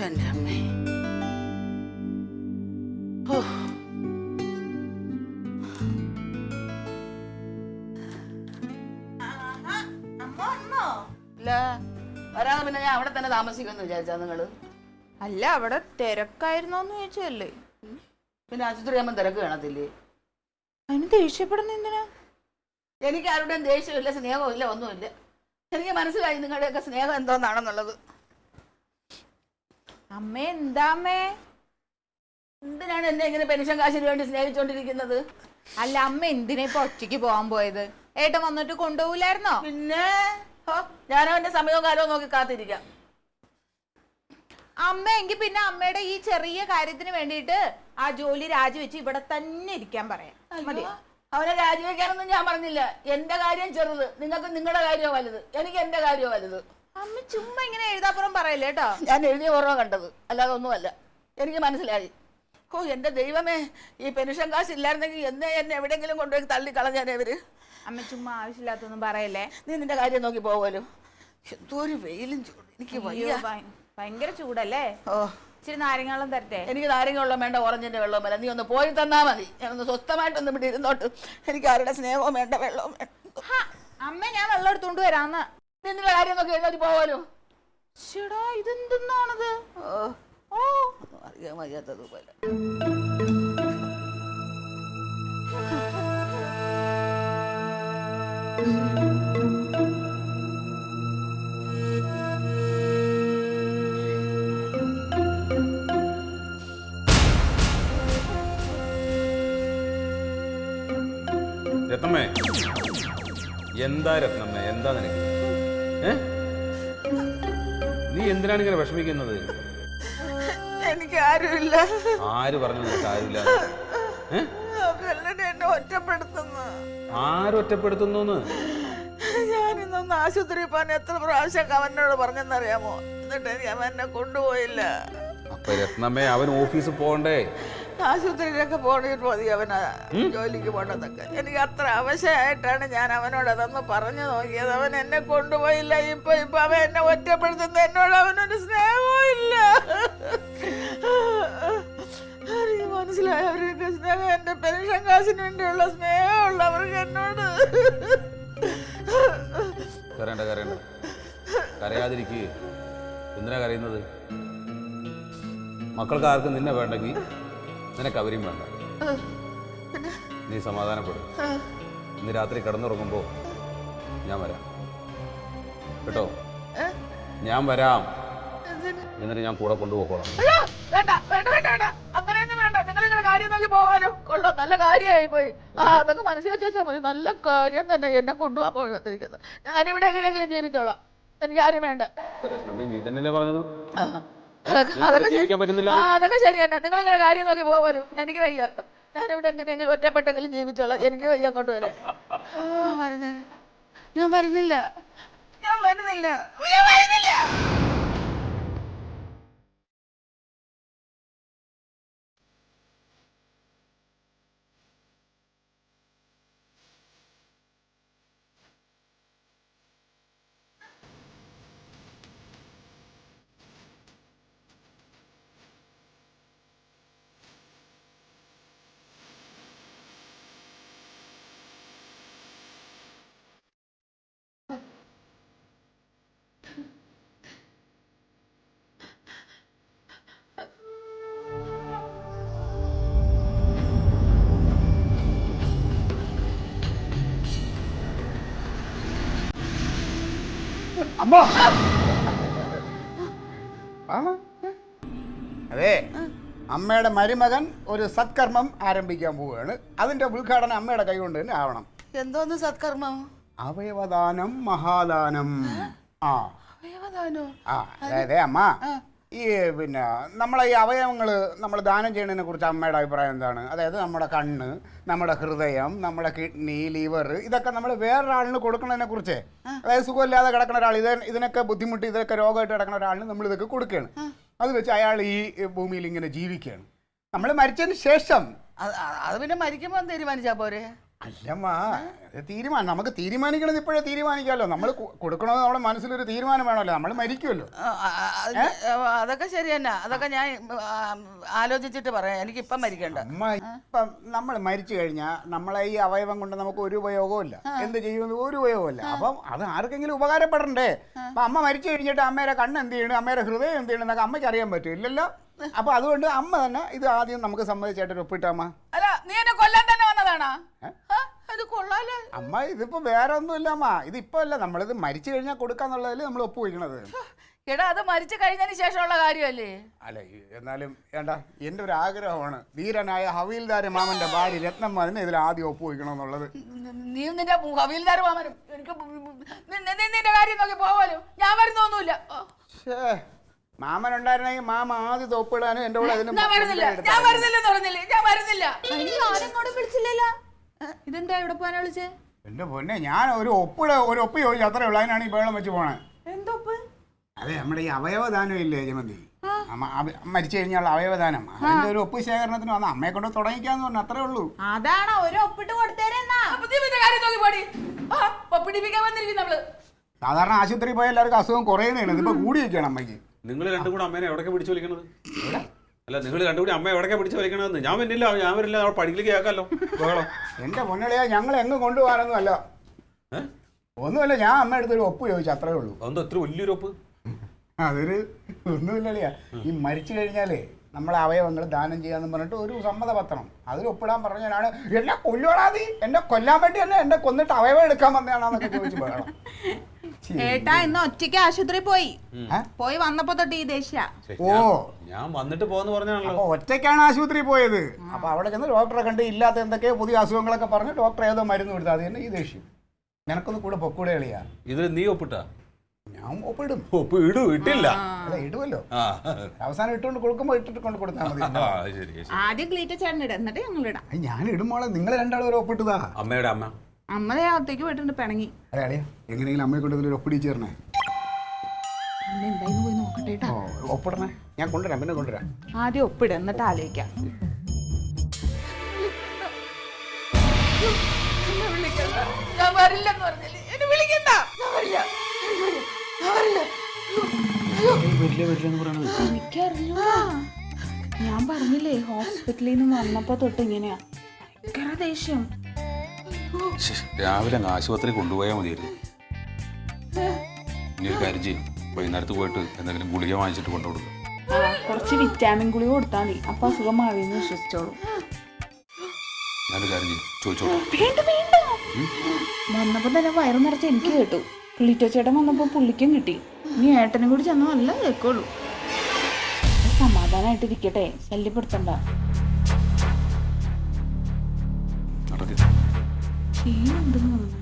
എൻ്റെ അമ്മേ. വരാതെ പിന്നെ ഞാൻ അവിടെ തന്നെ താമസിക്കുമെന്ന് വിചാരിച്ചാ നിങ്ങള്? അല്ല, അവിടെ തിരക്കായിരുന്നോന്ന് ചോദിച്ചല്ലേ. പിന്നെ ആശുപത്രി ആകുമ്പോൾ തിരക്ക് കാണത്തില്ലേ? അതിന് ദേഷ്യപ്പെടുന്ന എന്തിനാ? എനിക്ക് ആരുടെയും ദേഷ്യമില്ല, സ്നേഹവും ഇല്ല, ഒന്നുമില്ല. എനിക്ക് മനസ്സിലായി നിങ്ങളുടെയൊക്കെ സ്നേഹം എന്തോന്നാണെന്നുള്ളത്. അമ്മേ, എന്താ അമ്മേ? എന്തിനാണ് എന്നെ ഇങ്ങനെ പെൻഷൻ കാശിന് വേണ്ടി സ്നേഹിച്ചോണ്ടിരിക്കുന്നത്? അല്ല, അമ്മ എന്തിനാ ഇപ്പൊ ഒറ്റയ്ക്ക് പോകാൻ പോയത്? ഏട്ടൻ വന്നിട്ട് കൊണ്ടുപോകില്ലായിരുന്നോ? പിന്നെ ഞാനോ എന്റെ സമയവും കാലവും നോക്കി കാത്തിരിക്കാം. അമ്മ എങ്കിൽ പിന്നെ അമ്മയുടെ ഈ ചെറിയ കാര്യത്തിന് വേണ്ടിയിട്ട് ആ ജോലി രാജിവെച്ച് ഇവിടെ തന്നെ ഇരിക്കാൻ പറയാം. അവനെ രാജിവെക്കാനൊന്നും ഞാൻ പറഞ്ഞില്ല. എന്റെ കാര്യം ചെറുത്, നിങ്ങൾക്ക് നിങ്ങളുടെ കാര്യമോ വലുത്, എനിക്ക് എന്റെ കാര്യമോ വലുത്. അമ്മ ചുമ്മാ ഇങ്ങനെ എഴുതാപ്പുറം പറയല്ലേ കേട്ടോ. ഞാൻ എഴുതിയ ഓർമ്മ കണ്ടത്, അല്ലാതെ ഒന്നുമല്ല. എനിക്ക് മനസ്സിലായി. എന്റെ ദൈവമേ, ഈ പെൻഷൻ കാശ് ഇല്ലായിരുന്നെങ്കിൽ എന്നെ എവിടെയെങ്കിലും കൊണ്ടുപോയി തള്ളി കളഞ്ഞാനേ ഇവര്. അമ്മ ചുമ്മാ ആവശ്യമില്ലാത്തൊന്നും പറയല്ലേ. നീ നിന്റെ കാര്യം നോക്കി പോവുമല്ലോ. എന്തോ ഒരു വെയിലും ചൂട്, എനിക്ക് ഭയങ്കര ചൂടല്ലേ. ഇച്ചിരി നാരങ്ങളും തരട്ടെ? എനിക്ക് നാരങ്ങ വെള്ളം വേണ്ട, ഓറഞ്ചിന്റെ വെള്ളവും വേണ്ട. നീ ഒന്ന് പോയി തന്നാ മതി. ഞാനൊന്ന് സ്വസ്ഥമായിട്ടൊന്ന് ഇവിടെ ഇരുന്നോട്ട്. എനിക്ക് ആരുടെ സ്നേഹവും വേണ്ട, വെള്ളവും വേണ്ട. അമ്മ, ഞാൻ വെള്ളം എടുത്തോണ്ട് വരാന്ന്. നിന്റെ കാര്യം നോക്കി എഴുതി പോവാലോ. ഇതെന്താണത്? അറിയാൻ വയ്യാത്തതുപോലെ. രത്നമ്മേ, എന്താ രത്നമ്മേ, എന്താ നിനക്ക്? നീ എന്തിനാണ് ഇങ്ങനെ വിഷമിക്കുന്നത്? എനിക്ക് ആരുമില്ല. ആര് പറഞ്ഞു നിനക്ക് ആരുമില്ല? എന്നെ ഒറ്റപ്പെടുത്തുന്നു. ആര് ഒറ്റപ്പെടുത്തുന്നു? ഞാനിന്നൊന്ന് ആശുപത്രി പോകാൻ എത്ര പ്രാവശ്യം അവനോട് പറഞ്ഞെന്നറിയാമോ? എന്നിട്ട് എനിക്ക് അവൻ എന്നെ കൊണ്ടുപോയില്ല. അപ്പൊ രത്നമ്മേ, അവൻ ഓഫീസിൽ പോകണ്ടേ? ആശുപത്രിയിലൊക്കെ പോകണമെങ്കിൽ മതി അവനാ ജോലിക്ക് പോകണമെന്നൊക്കെ. എനിക്ക് അത്ര അവശയായിട്ടാണ് ഞാൻ അവനോട് അതൊന്ന് പറഞ്ഞു നോക്കിയത്. അവൻ എന്നെ കൊണ്ടുപോയില്ല. ഇപ്പൊ അവൻ എന്നെ ഒറ്റപ്പെടുത്തുന്ന എന്നോട് അവനൊരു സ്നേഹവും ഇല്ല. എനിക്ക് മനസ്സിലായി അവരൊക്കെ സ്നേഹം എന്റെ പെൻഷൻ കാശിന് വേണ്ടിയുള്ള സ്നേഹമുള്ള അവർക്ക് എന്നോട്. കരയണ്ട കരയണ്ട, കരയാതിരിക്കുക. എന്തിനാ കരയുന്നത്? മക്കൾക്ക് ആർക്കും നിന്നെ വേണ്ടെങ്കിൽ നിനക്ക് അവരെയും വേണ്ട. നീ സമാധാനപ്പെടും. ഇന്ന് രാത്രി കിടന്നുറങ്ങുമ്പോൾ ഞാൻ വരാം കേട്ടോ. ഞാൻ വരാം, എന്നിട്ട് ഞാൻ കൂടെ കൊണ്ടുപോയിക്കോളാം. അങ്ങനെയൊന്നും വേണ്ട. നിങ്ങളിങ്ങനെ കാര്യം നോക്കി പോകാനോ കൊള്ളോ. നല്ല കാര്യമായി പോയി. അതൊക്കെ മനസ്സിൽ വെച്ചാൽ മതി. നല്ല കാര്യം തന്നെ എന്നെ കൊണ്ടുപോകാൻ പോയിരിക്കുന്നത്. ഞാനിവിടെ എങ്ങനെയെങ്കിലും ജീവിച്ചോളാം. എനിക്ക് ആരും വേണ്ട. അതൊക്കെ ശരി തന്നെ. നിങ്ങളിങ്ങനെ കാര്യം നോക്കി പോകാനും എനിക്ക് വയ്യ. ഞാനിവിടെ എങ്ങനെയെങ്കിലും ഒറ്റപ്പെട്ടെങ്കിലും ജീവിച്ചോളാം. എനിക്ക് വയ്യ അങ്ങോട്ട് വരാം. ഞാൻ വരുന്നില്ല. അതെ, അമ്മയുടെ മരുമകൻ ഒരു സത്കർമ്മം ആരംഭിക്കാൻ പോവുകയാണ്. അതിന്റെ ഉദ്ഘാടനം അമ്മയുടെ കൈകൊണ്ട് തന്നെ ആവണം. എന്തോന്ന് സത്കർമ്മം? അവയവദാനം മഹാദാനം. അതായത് അമ്മ, ഈ പിന്നെ നമ്മളെ ഈ അവയവങ്ങൾ നമ്മൾ ദാനം ചെയ്യുന്നതിനെ കുറിച്ച് അമ്മയുടെ അഭിപ്രായം എന്താണ്? അതായത് നമ്മുടെ കണ്ണ്, നമ്മുടെ ഹൃദയം, നമ്മുടെ കിഡ്നി, ലിവർ, ഇതൊക്കെ നമ്മൾ വേറൊരാളിന് കൊടുക്കുന്നതിനെ കുറിച്ച്. അതായത് സുഖമില്ലാതെ കിടക്കുന്ന ഒരാൾ, ഇതിനൊക്കെ ബുദ്ധിമുട്ട്, ഇതൊക്കെ രോഗമായിട്ട് കിടക്കുന്ന ഒരാളിന് നമ്മൾ ഇതൊക്കെ കൊടുക്കുകയാണ്. അത് വെച്ച് അയാൾ ഈ ഭൂമിയിൽ ഇങ്ങനെ ജീവിക്കുകയാണ്. നമ്മൾ മരിച്ചതിന് ശേഷം അത് പിന്നെ മരിക്കുമ്പോൾ തീരുമാനിച്ചാ പോരെ? അല്ലമ്മ തീരുമാനം നമുക്ക് തീരുമാനിക്കണത് ഇപ്പോഴേ തീരുമാനിക്കാമല്ലോ. നമ്മൾ കൊടുക്കണമെന്ന് നമ്മുടെ മനസ്സിലൊരു തീരുമാനം വേണമല്ലോ. നമ്മൾ മരിക്കുമല്ലോ. അതൊക്കെ ശരി തന്നെ. അതൊക്കെ ഞാൻ ആലോചിച്ചിട്ട് പറയാം. എനിക്കിപ്പം മരിക്കണ്ട. അമ്മ ഇപ്പം നമ്മൾ മരിച്ചു കഴിഞ്ഞാൽ നമ്മളെ ഈ അവയവം കൊണ്ട് നമുക്ക് ഒരു ഉപയോഗമില്ല. എന്ത് ചെയ്യുമെന്ന് ഒരു ഉപയോഗമില്ല. അപ്പം അത് ആർക്കെങ്കിലും ഉപകാരപ്പെടണ്ടേ? അപ്പം അമ്മ മരിച്ചു കഴിഞ്ഞിട്ട് അമ്മയുടെ കണ്ണ് എന്ത് ചെയ്യണം, അമ്മയുടെ ഹൃദയം എന്ത് ചെയ്യണം എന്നൊക്കെ അമ്മയ്ക്ക് അറിയാൻ പറ്റും ഇല്ലല്ലോ. അപ്പൊ അതുകൊണ്ട് അമ്മ തന്നെ ഇത് ആദ്യം നമുക്ക് സമ്മതിച്ചായിട്ട് ഒപ്പിട്ടമ്മ. അല്ല, നീ എന്നെ കൊല്ലാൻ തന്നെ വന്നതാണോ? ഇത് കൊള്ളാലോ അമ്മ. ഇതിപ്പോ വേറെ ഒന്നുമില്ല അമ്മ. ഇതിപ്പോ അല്ല, നമ്മളിത് മരിച്ചു കഴിഞ്ഞാൽ കൊടുക്കാന്നുള്ളതിൽ നമ്മൾ ഒപ്പുവയ്ക്കണത്. എടാ, അത് മരിച്ചു കഴിഞ്ഞതിന് ശേഷമുള്ള കാര്യമല്ലേ? അല്ല, എന്നാലും വേണ്ട, എൻ്റെ ഒരു ആഗ്രഹമാണ് ധീരനായ ഹവീൽദാർ മാമന്റെ ഭാര്യ രത്നമ്മ അതിനെ ഇതിൽ ആദ്യം ഒപ്പുവയ്ക്കണമെന്നുള്ളത്. നീ നിന്റെ ഹവീൽദാർ മാമനും എനിക്ക് നിന്റെ കാര്യം നോക്കി പോവാലോ. ഞാൻ വരുന്നൊന്നുമില്ല. മാമൻ ഉണ്ടായിരുന്നെങ്കിൽ മാമ ആദ്യം ഒപ്പിടാനും എന്റെ കൂടെ ഞാൻ വരുന്നില്ല. വിളിച്ചില്ലല്ലോ. ഇതെന്താ ഇവിടെ പോകാനാ വിളിച്ചേ? എന്റെ പൊന്നെ, ഞാൻ ഒരു ഒപ്പ് ചോദിച്ചു, അത്രേ ഉള്ളൂ. അതിനാണ് ഈ ബേളം വെച്ച് പോണേ. എന്തൊപ്പ്? അതെ, നമ്മുടെ ഈ അവയവദാനം ഇല്ലേ ജമന്തി, മരിച്ചു കഴിഞ്ഞാൽ അവയവദാനം, അതിന്റെ ഒരു ഒപ്പ് ശേഖരണത്തിന് വന്ന അമ്മയെ കൊണ്ട് തുടങ്ങിക്കാന്ന് പറഞ്ഞു. അത്രേ ഉള്ളൂ. അതാണോ ഒരു ഒപ്പിട്ട് കൊടുത്തേരെന്നാ? സാധാരണ ആശുപത്രി പോയ എല്ലാവർക്കും അസുഖം കുറയുന്നതാണ്. ഇതിപ്പോ കൂടി വെക്കണം അമ്മയ്ക്ക്. നിങ്ങൾ രണ്ടും കൂടെ അമ്മേനെ എവിടേക്ക് പിടിച്ചു വലിക്കണത്? അല്ല, നിങ്ങൾ രണ്ടുകൂടി അമ്മ എവിടേക്ക് പിടിച്ചു വലിക്കണമെന്ന്. ഞാൻ വരില്ല, ഞാൻ വരില്ല. അവിടെ പഠിക്കലേക്ക് കേൾക്കാമല്ലോ ബഹളം. എന്റെ പൊന്നളിയാ, ഞങ്ങൾ എങ്ങ് കൊണ്ടുപോകാനൊന്നും അല്ല. ഒന്നുമല്ല, ഞാൻ അമ്മ എടുത്തൊരു ഒപ്പ് ചോദിച്ചു, അത്രേ ഉള്ളൂ. അതെന്താ അത്ര വലിയൊരു ഒപ്പ്? അതൊരു ഒന്നുമില്ലളിയാ, ഈ മരിച്ചു കഴിഞ്ഞാലേ നമ്മളെ അവയവങ്ങൾ ദാനം ചെയ്യാന്ന് പറഞ്ഞിട്ട് ഒരു സമ്മതപത്രം അതിൽ ഒപ്പിടാൻ പറഞ്ഞാണ്. എന്നെ കൊല്ലുവാണാതി, എന്നെ കൊല്ലാൻ വേണ്ടി തന്നെ എന്നെ കൊന്നിട്ട് അവയവം എടുക്കാൻ വന്നതാണെന്നൊക്കെ ചോദിച്ചു ബഹളം. ഏട്ടാ ഇന്ന് ഒറ്റയ്ക്ക് ആശുപത്രി പോയി വന്നപ്പോ തൊട്ട് ഈ ദേഷ്യ. ഓ, ഞാൻ വന്നിട്ട് പോന്ന് പറഞ്ഞാണല്ലോ. അപ്പൊ ഒറ്റയ്ക്കാണ് ആശുപത്രി പോയത്. അപ്പൊ അവിടെ ചെന്ന് ഡോക്ടറെ കണ്ട് ഇല്ലാത്ത എന്തൊക്കെയോ പുതിയ അസുഖങ്ങളൊക്കെ പറഞ്ഞ് ഡോക്ടർ ഏതോ മരുന്ന് കൊടുത്താൽ അത് തന്നെ ഈ ദേഷ്യം. നിനക്കൊന്ന് കൂടെ പൊക്കൂടെ കളിയാ. ഇതിൽ നീ ഒപ്പിട്ടാ? ഞാൻ ഒപ്പിടും. ഒപ്പ് ഇട്ടില്ല. അല്ല, ഇടുമല്ലോ. അവസാനം ഇട്ടുകൊണ്ട് കൊടുക്കുമ്പോ ഇട്ടിട്ട് കൊണ്ട് കൊടുത്താൽ മതി. ആദ്യം ക്ലീറ്റ ചേട്ടൻ ഇട, എന്നിട്ട് ഞങ്ങൾ ഇടാം. ഞാൻ ഇടുമ്പോളെ നിങ്ങൾ രണ്ടാളും ഒരു ഒപ്പിട്ടതാ. അമ്മയുടെ അമ്മ അമ്മതേ അകത്തേക്ക് പോയിട്ടുണ്ട് പിണങ്ങി. അതെ അളിയാ, എങ്ങനെയെങ്കിലും അമ്മയെ കൊണ്ട് ഇതിലൊരു ഒപ്പിടി ചേർന്നേ. എന്തായാലും പോയി നോക്കട്ടെ. ഒപ്പിടണേ, ഞാൻ കൊണ്ടുവരാം, പിന്നെ കൊണ്ടുവരാം. ആദ്യം ഒപ്പിട, എന്നിട്ട് ആലോചിക്കാം. ഞാൻ വരില്ലെന്ന് പറഞ്ഞില്ലേ? എന്നെ വിളിക്കണ്ട. എനിക്കറിഞ്ഞൂടാ. ഞാൻ പറഞ്ഞില്ലേ ഹോസ്പിറ്റലിൽ നിന്ന് വന്നപ്പോ തൊട്ട് ഇങ്ങനെയാ, ഭയങ്കര ദേഷ്യം. രാവിലെ ആശുപത്രി കൊണ്ടുപോയാൽ മതിയായിരുന്നു. ഇനി ഒരു കാര്യം ചെയ്യും, വൈകുന്നേരത്ത് പോയിട്ട് എന്തെങ്കിലും ഗുളിക വാങ്ങിച്ചിട്ട് കൊണ്ടുകൊടുക്കും. കുറച്ച് വിറ്റാമിൻ ഗുളിക കൊടുത്താൽ മതി, അപ്പൊ അസുഖം മാറിയെന്ന് വിശ്വസിച്ചോളൂ. ഞാനൊരു കാര്യം ചെയ്യും, ചോദിച്ചോളൂ. വേണ്ട വേണ്ട, വന്നപ്പോ തന്നെ വയറു നിറച്ച് എനിക്ക് കേട്ടു. ക്ലീറ്റോ ചേട്ടൻ വന്നപ്പോ പുള്ളിക്കും കിട്ടി. ഇനി ഏട്ടനും കൂടി ചെന്ന് നല്ല കേൾക്കുള്ളൂ. സമാധാനായിട്ടിരിക്കട്ടെ, ശല്യപ്പെടുത്തണ്ട. ക്ഷീണുണ്ടെന്ന് തോന്നുന്നു.